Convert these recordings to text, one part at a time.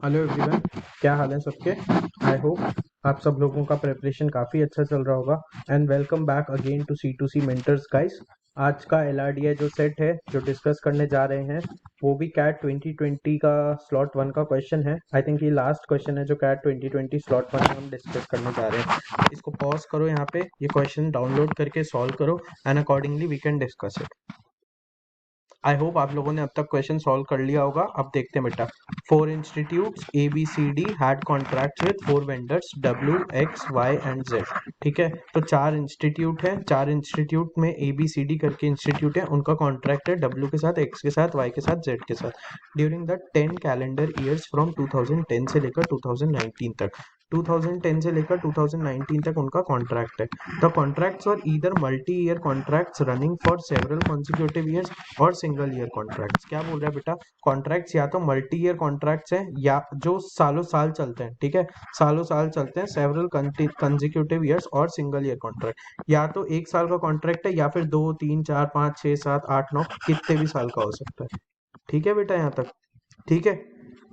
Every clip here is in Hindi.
हेलो एवरीवन, क्या हाल है सबके। आई होप आप सब लोगों का प्रिपरेशन काफ़ी अच्छा चल रहा होगा। And welcome back again to C2C mentors guys. आज का LRDI जो सेट है जो डिस्कस करने जा रहे हैं वो भी कैट 2020 का स्लॉट 1 का क्वेश्चन है। आई थिंक ये लास्ट क्वेश्चन है जो कैट 2020 स्लॉट 1 में हम डिस्कस करने जा रहे हैं। इसको पॉज करो, यहाँ पे ये क्वेश्चन डाउनलोड करके सॉल्व करो and accordingly we can discuss it. I hope आप लोगों ने अब तक क्वेश्चन सॉल्व कर लिया होगा। अब देखते हैं बेटा। 4 institutes ABCD had contract with 4 vendors W X Y and Z। ठीक है, तो 4 इंस्टीट्यूट है, 4 इंस्टीट्यूट में ABCD करके इंस्टीट्यूट है, उनका कॉन्ट्रैक्ट है W के साथ, X के साथ, Y के साथ, Z के साथ during the 10 calendar years from 2010 से लेकर 2019 तक। 2010 से लेकर 2019 तक उनका कॉन्ट्रैक्ट है। The contracts are either multi year contracts running for several consecutive years और सिंगल ईयर कॉन्ट्रैक्ट्स। क्या बोल रहा है बेटा? कॉन्ट्रैक्ट्स या तो मल्टी ईयर कॉन्ट्रैक्ट्स हैं या जो सालों साल चलते हैं। ठीक है, सालों साल चलते हैं, सेवरल कंसिक्यूटिव ईयर्स और सिंगल ईयर कॉन्ट्रैक्ट। या तो एक साल का कॉन्ट्रैक्ट है या फिर 2 3 4 5 6 7 8 9 कितने भी साल का हो सकता है। ठीक है बेटा, यहाँ तक ठीक है।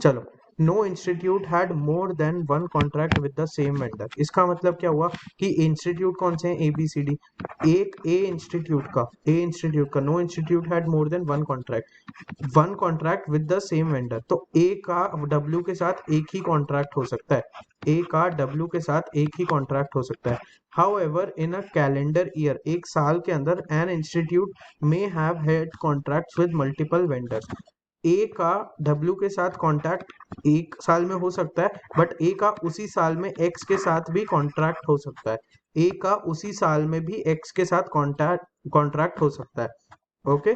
चलो, no institute had more than one contract with the same vendor. इसका मतलब क्या हुआ कि इंस्टीट्यूट कौन से हैं? ABCD। एक ए इंस्टीट्यूट का no institute had more than one contract with the same vendor. तो ए का W के साथ एक ही कॉन्ट्रैक्ट हो सकता है। ए का W के साथ एक ही कॉन्ट्रैक्ट हो सकता है। However, in a calendar year, एक साल के अंदर an institute may have had contracts with multiple vendors। ए का W के साथ कॉन्ट्रैक्ट एक साल में हो सकता है, बट ए का उसी साल में X के साथ भी कॉन्ट्रैक्ट हो सकता है। ए का उसी साल में भी X के साथ कॉन्ट्रैक्ट हो सकता है। Okay,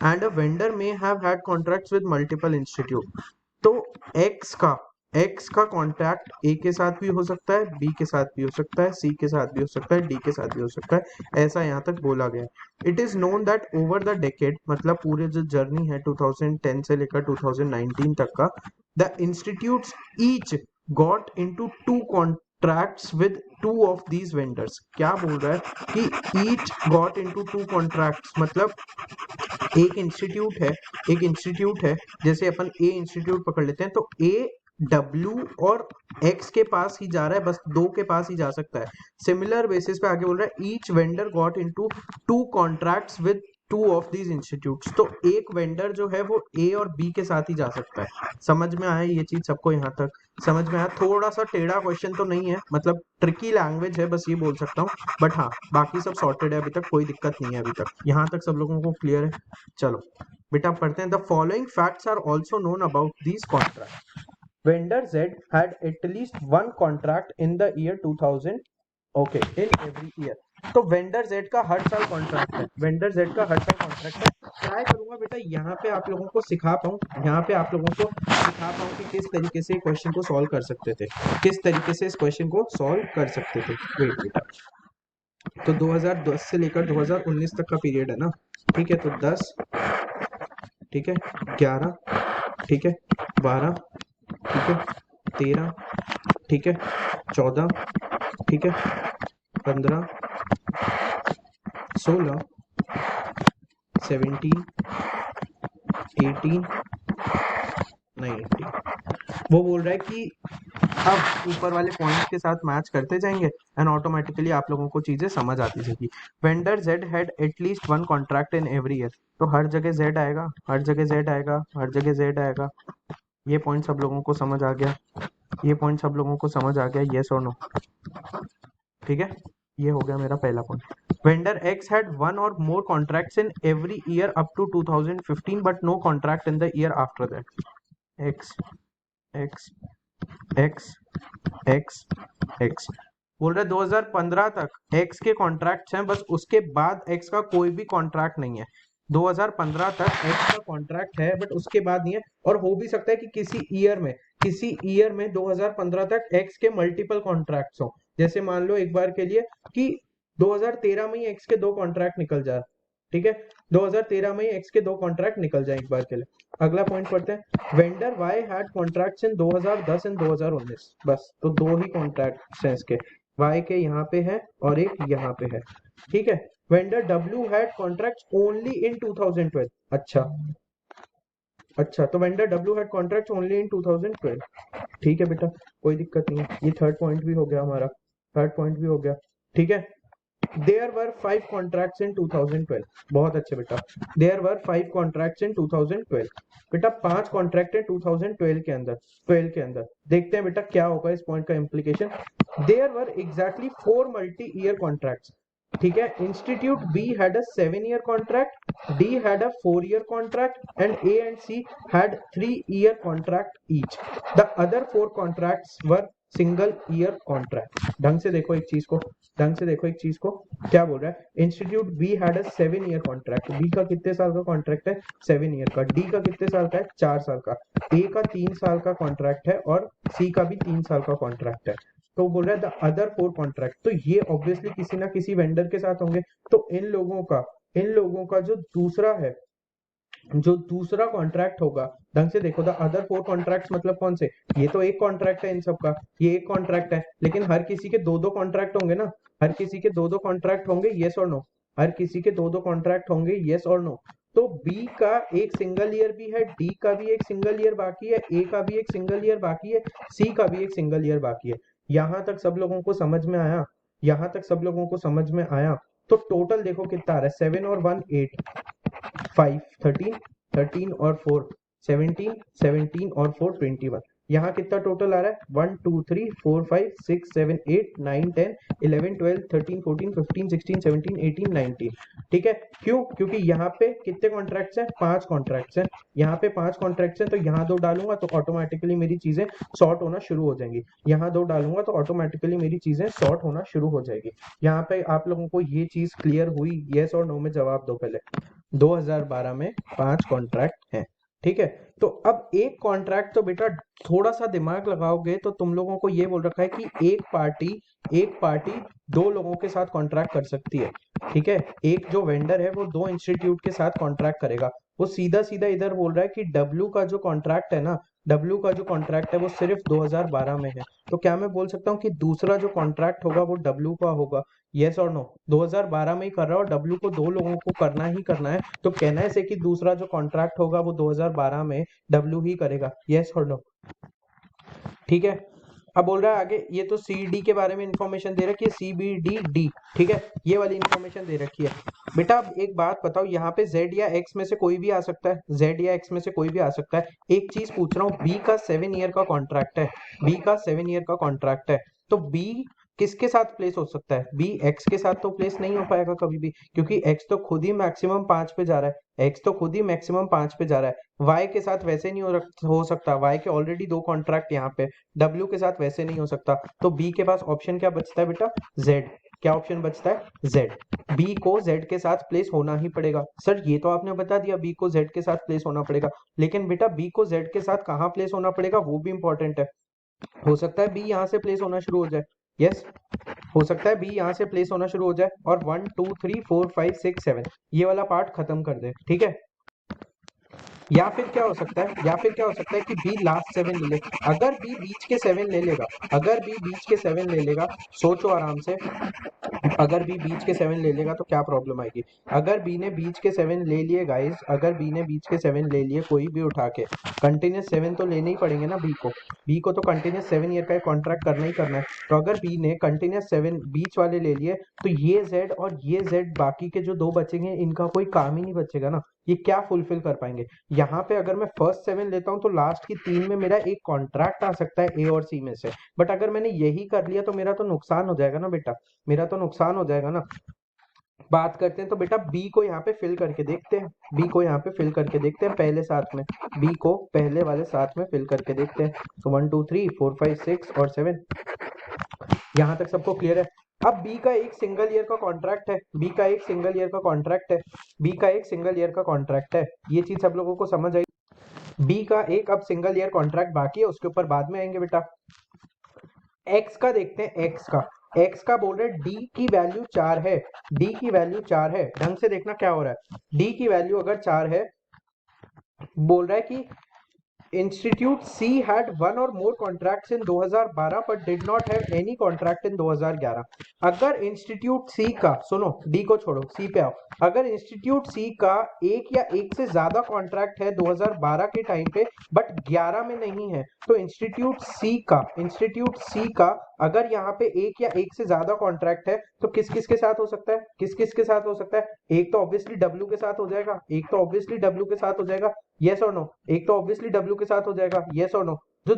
and a vendor may have had contracts with multiple institute. तो एक्स का एक्स का कॉन्ट्रैक्ट ए के साथ भी हो सकता है, बी के साथ भी हो सकता है, सी के साथ भी हो सकता है, डी के साथ भी हो सकता है। ऐसा यहाँ तक बोला गया है। It is known that over the decade, मतलब पूरे जो जर्नी है 2010 से लेकर 2019 तक का, the institutes each got into two contracts with two of these vendors. क्या बोल रहा है कि each got into two contracts, मतलब एक इंस्टीट्यूट है जैसे अपन ए इंस्टीट्यूट पकड़ लेते हैं, तो ए W और X के पास ही जा रहा है, बस दो के पास ही जा सकता है। सिमिलर बेसिस पे आगे बोल रहा है each vendor got into two contracts with two of these institutes. तो एक वेंडर जो है वो A और B के साथ ही जा सकता है। समझ में आया ये चीज सबको? यहाँ तक समझ में आया? थोड़ा सा टेढ़ा क्वेश्चन तो नहीं है, मतलब ट्रिकी लैंग्वेज है, बस ये बोल सकता हूँ। बट हाँ, बाकी सब सॉर्टेड है, अभी तक कोई दिक्कत नहीं है। अभी तक यहाँ तक सब लोगों को क्लियर है? चलो बेटा पढ़ते हैं। The following facts are also known about these contract. Vendor Z had at least one contract in the year 2000। Okay, in every year. तो वेंडर Z का हर साल कॉन्ट्रैक्ट है, वेंडर Z का हर साल कॉन्ट्रैक्ट है। ट्राई करूंगा बेटा यहाँ पे आप लोगों को सिखा पाऊँ, यहाँ पे आप लोगों को सिखा पाऊँ कि किस तरीके से क्वेश्चन को सॉल्व कर सकते थे, किस तरीके से इस क्वेश्चन को सॉल्व कर सकते थे। वेट बेटा, तो 2010 से लेकर 2019 तक का पीरियड है ना। ठीक है, तो 10, ठीक है, 11, ठीक है, 12, ठीक है, 13, ठीक है, 14, ठीक है, 15, 16, 17, 18, 19। वो बोल रहा है कि अब ऊपर वाले पॉइंट्स के साथ मैच करते जाएंगे एंड ऑटोमेटिकली आप लोगों को चीजें समझ आती जाएगी। Vendor Z had at least one contract in every year. तो हर जगह Z आएगा, हर जगह Z आएगा, हर जगह Z आएगा। ये पॉइंट सब लोगों को समझ आ गया? ये पॉइंट सब लोगों को समझ आ गया? येस और नो? ठीक है, ये हो गया मेरा पहला पॉइंट। वेंडर X had one or more contracts in every year up to 2015 but no contract in the year after that. X X X X X बोल रहे 2015 तक X के कॉन्ट्रैक्ट्स हैं, बस उसके बाद X का कोई भी कॉन्ट्रैक्ट नहीं है। 2015 तक X का कॉन्ट्रैक्ट है बट उसके बाद नहीं है। और हो भी सकता है कि किसी ईयर में 2015 तक X के मल्टीपल कॉन्ट्रैक्ट्स हो। जैसे मान लो एक बार के लिए कि 2013 में ही X के दो कॉन्ट्रैक्ट निकल जाए। ठीक है, 2013 में ही X के दो कॉन्ट्रैक्ट निकल जाए एक बार के लिए। अगला पॉइंट पढ़ते हैं। Vendor Y had contracts in 2010 and 2019। बस तो दो ही कॉन्ट्रैक्ट्स हैं इसके, Y के यहाँ पे है और एक यहाँ पे है। ठीक है, vendor W had contracts only in 2012। अच्छा, अच्छा, तो vendor W had contract only in 2012। ठीक है बेटा, कोई दिक्कत नहीं है, ये थर्ड पॉइंट भी हो गया हमारा, थर्ड पॉइंट भी हो गया। ठीक है, देयर वर 5 कॉन्ट्रैक्ट्स इन 2012। बहुत अच्छे बेटा, देयर वर 5 कॉन्ट्रैक्ट्स इन 2012। बेटा 5 कॉन्ट्रैक्ट है 2012 के अंदर, 12 के अंदर। देखते हैं बेटा क्या होगा इस पॉइंट का implication. There were exactly 4 multi year contracts. ठीक है, institute B had a 7 year contract, D had a 4 year contract and A and C had 3 year contract each. The other 4 contracts were single year contract. ढंग से देखो एक चीज को, ढंग से देखो एक चीज को, क्या बोल रहा है। Institute B had a 7 year contract. B का कितने साल का कॉन्ट्रैक्ट है? 7 ईयर का। डी का कितने साल का है? 4 साल का। ए का 3 साल का कॉन्ट्रैक्ट है और सी का भी 3 साल का कॉन्ट्रैक्ट है। तो बोल रहा है द अदर 4 कॉन्ट्रैक्ट, तो ये ऑब्वियसली किसी ना किसी वेंडर के साथ होंगे। तो इन लोगों का जो दूसरा कॉन्ट्रैक्ट होगा, ढंग से देखो, द अदर 4 कॉन्ट्रैक्ट्स मतलब कौन से? ये तो एक कॉन्ट्रैक्ट है इन सब का, ये एक कॉन्ट्रैक्ट है, लेकिन हर किसी के दो दो कॉन्ट्रैक्ट होंगे ना, हर किसी के दो दो कॉन्ट्रैक्ट होंगे, यस और नो? हर किसी के दो दो कॉन्ट्रैक्ट होंगे, यस और नो? तो बी का एक सिंगल ईयर भी है, डी का भी एक सिंगल ईयर बाकी है, ए का भी एक सिंगल ईयर बाकी है, सी का भी एक सिंगल ईयर बाकी है। यहां तक सब लोगों को समझ में आया? यहां तक सब लोगों को समझ में आया? तो टोटल देखो कितना आ रहा है, 7 और 1 8, 5 13, 13 और 4 17, 17 और 4 21। यहाँ कितना टोटल आ रहा है? 1 2 3 4 5 6 7 8 9 10 11 12 13 14 15 16 17 18 19। ठीक है, क्यों? क्योंकि यहाँ पे कितने कॉन्ट्रैक्ट्स हैं? 5 कॉन्ट्रैक्ट्स हैं। यहाँ पे 5 कॉन्ट्रैक्ट्स हैं, तो यहाँ 2 डालूंगा तो ऑटोमेटिकली मेरी चीजें सॉर्ट होना शुरू हो जाएंगी। यहाँ 2 डालूंगा तो ऑटोमेटिकली मेरी चीजें सॉर्ट होना शुरू हो जाएगी। यहाँ पे आप लोगों को ये चीज क्लियर हुई? यस और नो में जवाब दो पहले। 2012 में 5 कॉन्ट्रैक्ट हैं। ठीक है, तो अब एक कॉन्ट्रैक्ट तो बेटा थोड़ा सा दिमाग लगाओगे तो तुम लोगों को ये बोल रखा है कि एक पार्टी 2 लोगों के साथ कॉन्ट्रैक्ट कर सकती है। ठीक है, एक जो वेंडर है वो 2 इंस्टीट्यूट के साथ कॉन्ट्रैक्ट करेगा। वो सीधा सीधा इधर बोल रहा है कि डब्ल्यू का जो कॉन्ट्रैक्ट है ना, डब्ल्यू का जो कॉन्ट्रैक्ट है वो सिर्फ 2012 में है। तो क्या मैं बोल सकता हूँ कि दूसरा जो कॉन्ट्रैक्ट होगा वो डब्ल्यू का होगा? यस और नो? 2012 में ही कर रहा है और डब्ल्यू को 2 लोगों को करना ही करना है, तो कहना है से कि दूसरा जो कॉन्ट्रैक्ट होगा वो 2012 में डब्ल्यू ही करेगा। यस और नो? ठीक है, अब बोल रहा है आगे, ये तो सी डी के बारे में इंफॉर्मेशन दे रखी है, सी बी डी डी। ठीक है, ये वाली इंफॉर्मेशन दे रखी है। बेटा अब एक बात बताओ, यहाँ पे जेड या एक्स में से कोई भी आ सकता है, जेड या एक्स में से कोई भी आ सकता है। एक चीज पूछ रहा हूँ, बी का 7 ईयर का कॉन्ट्रैक्ट है, बी का 7 ईयर का कॉन्ट्रैक्ट है, तो बी किसके साथ प्लेस हो सकता है? बी एक्स के साथ तो प्लेस नहीं हो पाएगा कभी भी, क्योंकि एक्स तो खुद ही मैक्सिमम 5 पे जा रहा है, एक्स तो खुद ही मैक्सिमम 5 पे जा रहा है। वाई के साथ वैसे नहीं हो सकता, वाई के ऑलरेडी 2 कॉन्ट्रैक्ट यहाँ पे, डब्ल्यू के साथ वैसे नहीं हो सकता। तो बी के पास ऑप्शन क्या बचता है बेटा? जेड। क्या ऑप्शन बचता है? जेड। बी को जेड के साथ प्लेस होना ही पड़ेगा। सर ये तो आपने बता दिया बी को जेड के साथ प्लेस होना पड़ेगा, लेकिन बेटा बी को जेड के साथ कहाँ प्लेस होना पड़ेगा वो भी इंपॉर्टेंट है। हो सकता है बी यहाँ से प्लेस होना शुरू हो जाए, यस, हो सकता है बी यहाँ से प्लेस होना शुरू हो जाए और 1 2 3 4 5 6 7 ये वाला पार्ट खत्म कर दे। ठीक है, या फिर क्या हो सकता है, या फिर क्या हो सकता है कि बी लास्ट 7 ले ले। अगर बी बीच के 7 ले लेगा, अगर बी बीच के 7 ले लेगा, सोचो आराम से, अगर बी बीच के 7 ले लेगा तो क्या प्रॉब्लम आएगी? अगर बी ने बीच के 7 ले लिए गाइस, अगर बी ने बीच के 7 ले लिए कोई भी उठा के, कंटिन्यूस 7 तो लेने ही पड़ेंगे ना बी को, बी को तो कंटिन्यूस 7 ईयर का कॉन्ट्रैक्ट करना ही करना है। तो अगर बी ने कंटिन्यूस 7 बीच वाले ले लिए, तो ये जेड और ये जेड बाकी के जो 2 बचेंगे इनका कोई काम ही नहीं बचेगा ना, ये क्या फुलफिल कर पाएंगे? यहाँ पे अगर मैं फर्स्ट 7 लेता हूँ तो लास्ट की 3 में मेरा एक कॉन्ट्रैक्ट आ सकता है ए और सी में से, बट अगर मैंने यही कर लिया तो मेरा तो नुकसान हो जाएगा ना बेटा, मेरा तो नुकसान हो जाएगा ना। बात करते हैं तो बेटा बी को यहाँ पे फिल करके देखते हैं, बी को यहाँ पे फिल करके देखते हैं पहले साथ में, बी को पहले वाले साथ में फिल करके देखते हैं। तो 1 2 3 4 5 6 और 7, यहाँ तक सबको क्लियर है? अब बी का एक सिंगल ईयर का कॉन्ट्रैक्ट है, बी का एक सिंगल ईयर का कॉन्ट्रैक्ट है, बी का एक सिंगल ईयर का कॉन्ट्रैक्ट है, ये चीज सब लोगों को समझ आई? बी का एक अब सिंगल ईयर कॉन्ट्रैक्ट बाकी है, उसके ऊपर बाद में आएंगे बेटा। एक्स का देखते हैं, एक्स का बोल रहे डी की वैल्यू 4 है, डी की वैल्यू 4 है, ढंग से देखना क्या हो रहा है। डी की वैल्यू अगर 4 है, बोल रहा है कि institute C had one or more contracts in 2012 but did not have any contract in 2011। अगर इंस्टीट्यूट सी का, सुनो डी को छोड़ो सी पे आओ, अगर इंस्टीट्यूट सी का एक या एक से ज्यादा कॉन्ट्रैक्ट है 2012 के टाइम पे बट 11 में नहीं है, तो इंस्टीट्यूट सी का अगर यहाँ पे एक या एक से ज्यादा कॉन्ट्रैक्ट है तो किस किस के साथ हो सकता है, किस किस के साथ हो सकता है? एक तो ऑब्वियसली डब्ल्यू के साथ हो जाएगा, एक तो ऑब्वियसली डब्ल्यू के साथ हो जाएगा, यस और नो, एक तो ऑब्वियसली डब्ल्यू के साथ हो जाएगा, यस और नो। जो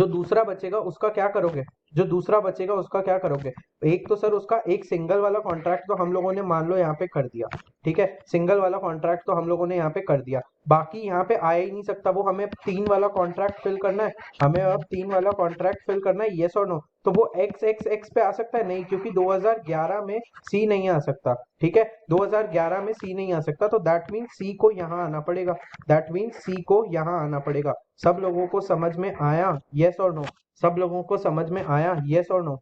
दूसरा बचेगा उसका क्या करोगे? जो दूसरा बचेगा उसका क्या करोगे? एक तो सर उसका एक सिंगल वाला कॉन्ट्रैक्ट तो हम लोगों ने मान लो यहाँ पे कर दिया, ठीक है, सिंगल वाला कॉन्ट्रैक्ट तो हम लोगों ने यहाँ पे कर दिया, बाकी यहाँ पे आ ही नहीं सकता वो, हमें 3 वाला कॉन्ट्रैक्ट फिल करना है, हमें अब 3 वाला कॉन्ट्रैक्ट फिल करना है, यस और नो। तो वो एक्स एक्स एक्स पे आ सकता है? नहीं, क्योंकि 2011 में सी नहीं आ सकता, ठीक है, 2011 में सी नहीं आ सकता, तो दैट मीन सी को यहाँ आना पड़ेगा, दैट मीन सी को यहाँ आना पड़ेगा। सब लोगों को समझ में आया, यस और नो? सब लोगों को समझ में आया, यस और नो?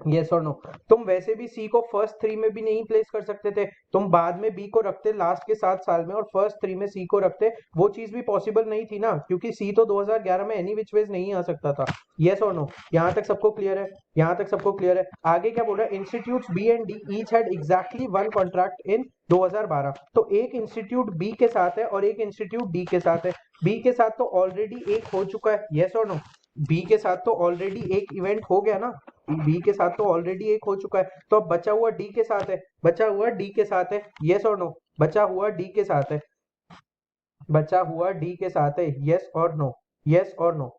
यस और नो? तुम वैसे भी सी को फर्स्ट 3 में भी नहीं प्लेस कर सकते थे, तुम बाद में बी को रखते लास्ट के 7 साल में और फर्स्ट 3 में सी को रखते, वो चीज भी पॉसिबल नहीं थी ना, क्योंकि सी तो 2011 में एनी विच वेज नहीं आ सकता था, यस और नो? यहाँ तक सबको क्लियर है? यहाँ तक सबको क्लियर है? आगे क्या बोल रहा है? Institutes B and D each had exactly one contract in 2012। तो एक इंस्टीट्यूट बी के साथ है और एक इंस्टीट्यूट डी के साथ है, बी के साथ तो ऑलरेडी एक हो चुका है, यस और नो? बी के साथ तो ऑलरेडी एक इवेंट हो गया ना, बी के साथ तो ऑलरेडी एक हो चुका है, तो अब बचा हुआ डी के साथ है, बचा हुआ डी के साथ है, यस और नो? बचा हुआ डी के साथ है, बचा हुआ डी के साथ है, यस और नो? यस और नो?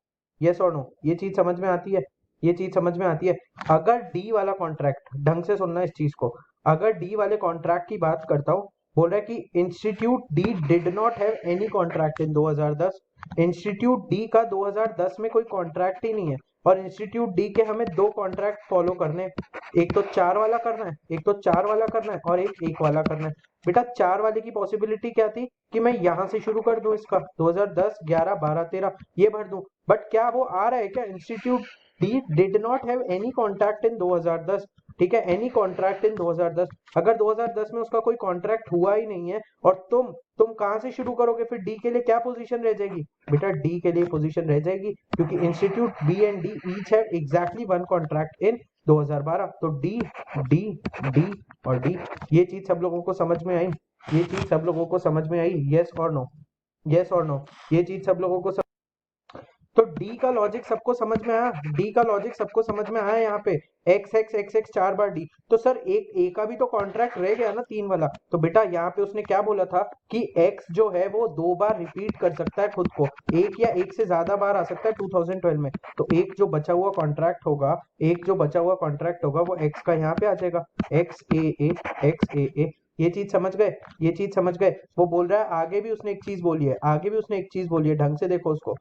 यस और नो? ये चीज समझ में आती है? ये चीज समझ में आती है? अगर डी वाला कॉन्ट्रैक्ट, ढंग से सुनना इस चीज को, अगर डी वाले कॉन्ट्रैक्ट की बात करता हूँ, बोल रहा है कि institute D did not have any contract in 2010। Institute D का 2010 में कोई कॉन्ट्रैक्ट ही नहीं है, और इंस्टीट्यूट डी के हमें 2 कॉन्ट्रैक्ट फॉलो करने हैं, एक तो 4 वाला करना है, एक तो 4 वाला करना है और एक 1 वाला करना है। बेटा 4 वाले की पॉसिबिलिटी क्या थी कि मैं यहाँ से शुरू कर दूं, इसका 2010 11 12 13 ये भर दूं, बट क्या वो आ रहा है क्या? Institute D did not have any contract इन 2010, ठीक है, एनी कॉन्ट्रैक्ट इन 2010। अगर 2010 में उसका कोई कॉन्ट्रैक्ट हुआ ही नहीं है और तुम कहां से शुरू करोगे? फिर डी के लिए क्या पोजीशन रह जाएगी? बेटा डी के लिए पोजीशन रह जाएगी, क्योंकि institute B and D each have exactly one contract in 2012, तो डी डी डी और डी। ये चीज सब लोगों को समझ में आई? ये चीज सब लोगों को समझ में आई, यस और नो? यस और नो? ये चीज सब लोगों को तो डी का लॉजिक सबको समझ में आया? डी का लॉजिक सबको समझ में आया? यहाँ पे एक्स एक्स एक्स एक्स 4 बार डी, तो सर एक ए का भी तो कॉन्ट्रैक्ट रह गया ना 3 वाला, तो बेटा यहाँ पे उसने क्या बोला था कि एक्स जो है वो 2 बार रिपीट कर सकता है खुद को, एक या एक से ज्यादा बार आ सकता है 2012 में, तो एक जो बचा हुआ कॉन्ट्रैक्ट होगा, एक जो बचा हुआ कॉन्ट्रैक्ट होगा वो एक्स का यहाँ पे आ जाएगा, एक्स ए, एक्स ए। ये चीज समझ गए? ये चीज समझ गए? वो बोल रहा है आगे भी उसने एक चीज बोली है, आगे भी उसने एक चीज बोली है, ढंग से देखो उसको,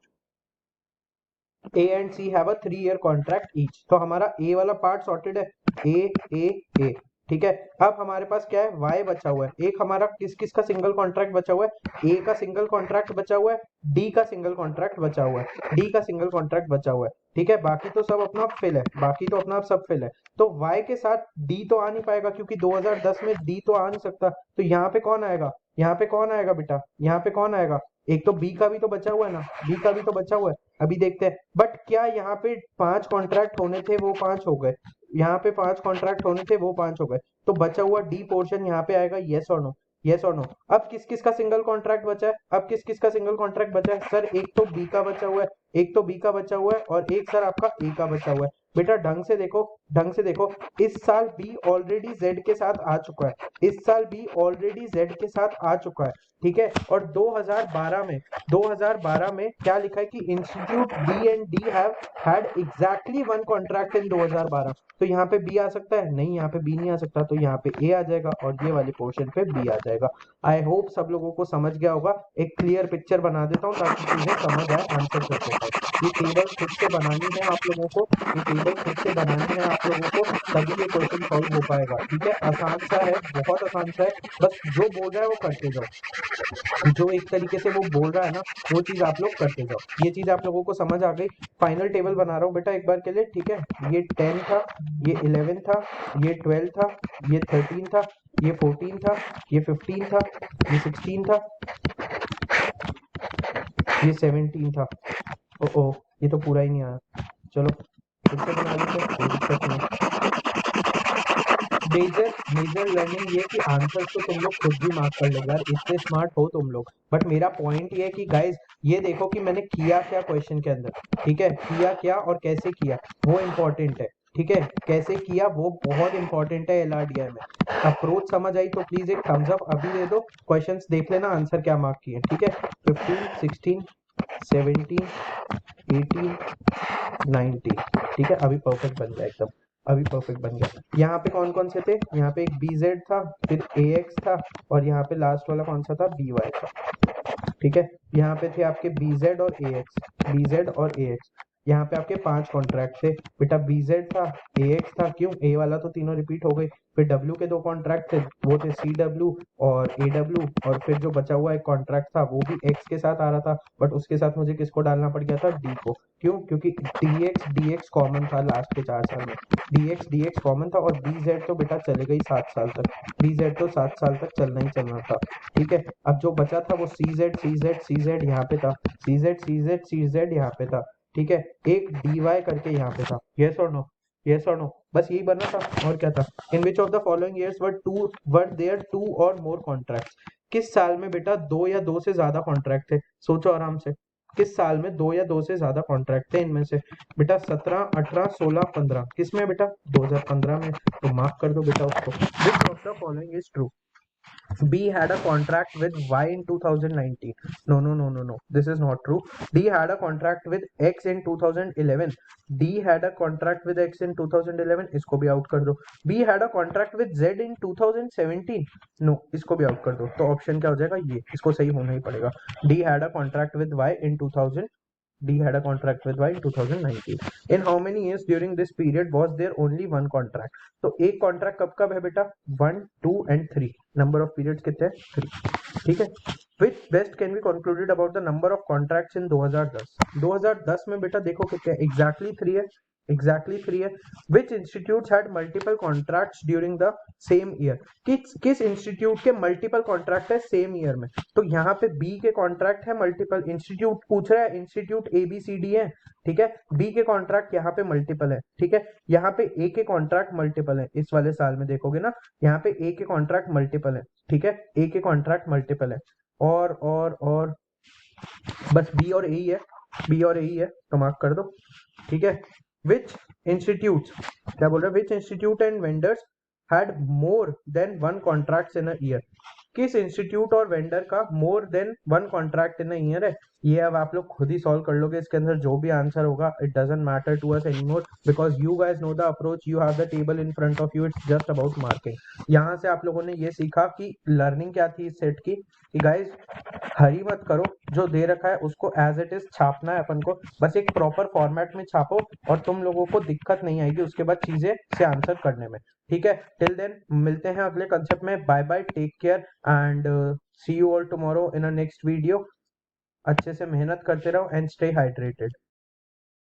A and C have a 3-year contract each, तो हमारा ए वाला पार्ट सॉर्टेड है, ए ए ए, ठीक है। अब हमारे पास क्या है? वाई बचा हुआ है, एक हमारा किस किस का सिंगल कॉन्ट्रैक्ट बचा हुआ है? ए का सिंगल कॉन्ट्रैक्ट बचा हुआ है, डी का सिंगल कॉन्ट्रैक्ट बचा हुआ है, डी का सिंगल कॉन्ट्रैक्ट बचा हुआ है, ठीक है, बाकी तो सब अपना फिल है, बाकी तो अपना सब फिल है, तो वाई के साथ डी तो आ नहीं पाएगा, क्योंकि 2010 में डी तो आ नहीं सकता, तो यहाँ पे कौन आएगा? यहाँ पे कौन आएगा बेटा? यहाँ पे कौन आएगा? एक तो बी का भी तो बचा हुआ है ना, बी का भी तो बचा हुआ है, अभी देखते हैं। बट क्या यहाँ पे 5 कॉन्ट्रैक्ट होने थे, वो 5 हो गए, यहाँ पे 5 कॉन्ट्रैक्ट होने थे, वो 5 हो गए, तो बचा हुआ डी पोर्शन यहाँ पे आएगा, यस और नो? यस और नो? अब किस किस का सिंगल कॉन्ट्रैक्ट बचा है? अब किस किस का सिंगल कॉन्ट्रैक्ट बचा है? सर एक तो बी का बचा हुआ है, एक तो बी का बचा हुआ है और एक सर आपका ए का बचा हुआ है। बेटा ढंग से देखो, ढंग से देखो, इस साल बी ऑलरेडी जेड के साथ आ चुका है, इस साल बी ऑलरेडी जेड के साथ आ चुका है, ठीक है, और 2012 में क्या लिखा है कि institute B and D have had exactly one contract in 2012, तो यहाँ पे बी आ सकता है? नहीं, यहाँ पे बी नहीं आ सकता, तो यहाँ पे ए आ जाएगा और ये वाले पोर्शन पे बी आ जाएगा। आई होप सब लोगों को समझ गया होगा। एक क्लियर पिक्चर बना देता हूँ ताकि चीजें समझ आए आंसर करते हैं। ये टेबल खुद से बनानी है आप लोगों को, ये टेबल खुद से बनानी है आप आप लोगों को, तभी ये क्वेश्चन सॉल्व हो पाएगा। ठीक है, आसान सा है, बहुत आसान सा है, बस जो बोल रहा है वो करते जाओ, जो एक तरीके से वो बोल रहा है ना वो चीज आप लोग करते जाओ। ये चीज आप लोगों को समझ आ गई। फाइनल टेबल बना रहा हूँ बेटा एक बार के लिए। ठीक है, ये 10 था, ये 11 था, ये 12 था, ये 13 था, ये 14 था, ये 15 था, ये 16 था, ये 17 था। ओ ये तो पूरा ही नहीं आया। चलो फिर से बना लेते हैं, कोई दिक्कत नहीं। मेजर मेजर लर्निंग ये कि आंसर तो तुम लोग खुद भी मार्क कर लो यार, इतने स्मार्ट हो तुम लोग। बट मेरा पॉइंट ये है कि गाइज ये देखो कि मैंने किया क्या क्वेश्चन के अंदर। ठीक है, किया क्या और कैसे किया वो इम्पोर्टेंट है। ठीक है, कैसे किया वो बहुत इंपॉर्टेंट है एलआरडीआई में। अप्रोच समझ आई तो प्लीज एक थम्स अप अभी दे दो। क्वेश्चंस देख लेना आंसर क्या मार्क किए। ठीक है, 15 16 17 18 19। ठीक है, अभी परफेक्ट बन गया एकदम, अभी परफेक्ट बन गया। यहाँ पे कौन कौन से थे, यहाँ पे एक BZ था, फिर AX था, और यहाँ पे लास्ट वाला कौन सा था, BY था। ठीक है, यहाँ पे थे आपके BZ और AX, BZ और AX। यहाँ पे आपके 5 कॉन्ट्रैक्ट थे बेटा, BZ था, AX था, क्यों A वाला तो तीनों रिपीट हो गई। फिर W के 2 कॉन्ट्रैक्ट थे, वो थे CW और AW, और फिर जो बचा हुआ एक कॉन्ट्रैक्ट था वो भी X के साथ आ रहा था, बट उसके साथ मुझे किसको डालना पड़ गया था, D को। क्यों, क्योंकि DX कॉमन था लास्ट के 4 साल में, DX कॉमन था, और BZ तो बेटा चले गई 7 साल तक, BZ तो 7 साल तक चलना ही चलना था। ठीक है, अब जो बचा था वो CZ यहाँ पे था, CZ यहाँ पे था। ठीक है, एक DY करके यहाँ पे था। यस और नो, यस और नो, बस यही बनना था और क्या था। In which of the following years were there 2 or more contracts. किस साल में बेटा 2 या 2 से ज्यादा कॉन्ट्रैक्ट थे, सोचो आराम से। किस साल में 2 या 2 से ज्यादा कॉन्ट्रैक्ट थे इनमें से, बेटा 17 18 16 15, किस में बेटा, 2015 में। तो मार्क कर दो बेटा उसको। विच of the following is true. B had a contract with Y in 2019. No, no, no, no, no. This is not true. D had a contract with X in 2011. D had a contract with X in 2011. इसको भी आउट कर दो। B had a contract with Z in 2017. No, इसको भी आउट कर दो। तो ऑप्शन क्या हो जाएगा, ये इसको सही होना ही पड़ेगा। D had a contract with Y in 2000. D had a contract with Y in 2019. In how many years during this period was there only one contract? तो एक कॉन्ट्रैक्ट कब कब है बेटा, 1 2 एंड 3। नंबर ऑफ पीरियड्स कितने हैं, 3। ठीक है, which best can be concluded about the number of contracts in 2010। 2010 में बेटा देखो कितने, एग्जैक्टली 3 है, एग्जैक्टली 3 है। Which institute had multiple contracts during the same year. किस इंस्टीट्यूट के मल्टीपल कॉन्ट्रैक्ट है सेम ईयर में। तो यहाँ पे बी के कॉन्ट्रैक्ट है मल्टीपल, इंस्टीट्यूट पूछ रहा है, इंस्टीट्यूट ABCD है। ठीक है, बी के कॉन्ट्रैक्ट यहाँ पे मल्टीपल है। ठीक है, यहाँ पे ए के कॉन्ट्रैक्ट मल्टीपल है, इस वाले साल में देखोगे ना, यहाँ पे ए के कॉन्ट्रैक्ट मल्टीपल है। ठीक है, ए के कॉन्ट्रैक्ट मल्टीपल है, और बस बी और ए ही है, बी और ए ही है, तो मार्क कर दो। ठीक है, विच इंस्टीट्यूट, क्या बोल रहे हैं, which institute and vendors had more then 1 contract in a year. किस इंस्टीट्यूट और वेंडर का more than 1 contract in a year है। ये अब आप लोग खुद ही सॉल्व कर लोगे, इसके अंदर जो भी आंसर होगा it doesn't matter to us anymore, because you guys know the approach, you have the table in front of you, it's just about marking. यहाँ से आप लोगों ने ये सीखा कि लर्निंग क्या थी इस सेट की, कि गाइस हरी मत करो, जो दे रखा है उसको एज इट इज छापना है अपन को, बस एक प्रॉपर फॉर्मेट में छापो और तुम लोगों को दिक्कत नहीं आएगी उसके बाद चीजें से आंसर करने में। ठीक है, टिल देन मिलते हैं अगले कंसेप्ट में, bye bye, take care and see you all tomorrow in a next video. अच्छे से मेहनत करते रहो एंड स्टे हाइड्रेटेड।